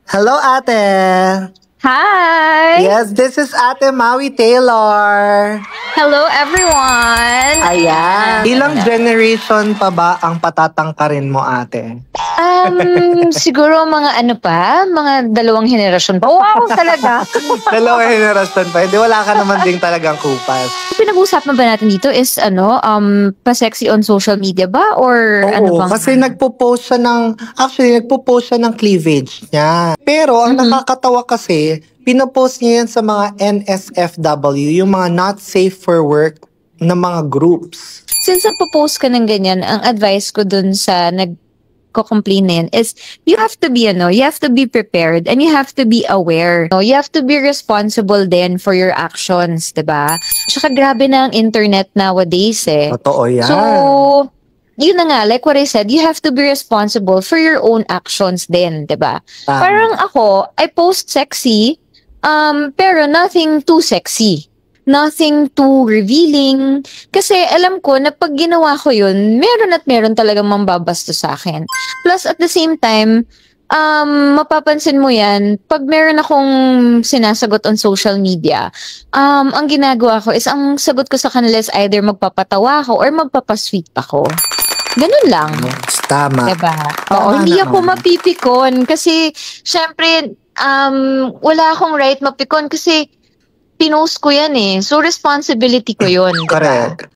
Hello, ate. Hi! Yes, this is Ate Maui Taylor. Hello, everyone! Ayan. Ilang generation pa ba ang patatangkarin mo, ate? Siguro mga 2 henerasyon pa. Wow, talaga! Dalawang henerasyon pa. Hindi, wala ka naman ding talagang kupas. Pinag-uusapan ba natin dito is pa-sexy on social media ba? Or Oo, kasi nagpo-post siya ng cleavage niya. Pero ang nakakatawa kasi, pinopost niya yan sa mga NSFW, yung mga not safe for work na mga groups. Since nagpo-post ka ng ganyan, ang advice ko dun sa nagko-complain na yan is you have to be prepared and you have to be aware. No? You have to be responsible then for your actions, 'di ba? Tsaka grabe na ang internet nowadays eh. Totoo yan. So, yun na nga, like what I said, you have to be responsible for your own actions din, 'di ba? Parang ako, I post sexy, pero nothing too sexy. Nothing too revealing. Kasi alam ko na pag ginawa ko yun, meron talagang mambabasto sa akin. Plus at the same time, mapapansin mo yan, pag meron akong sinasagot on social media, ang ginagawa ko is, ang sagot ko sa kanila is either magpapatawa ako or magpapasweet ako. Ganun lang. Tama. Diba? Oo, hindi ako mapipikon kasi, syempre, wala akong right mapikon kasi pinost ko yan eh. So, responsibility ko yun. Diba? Correct.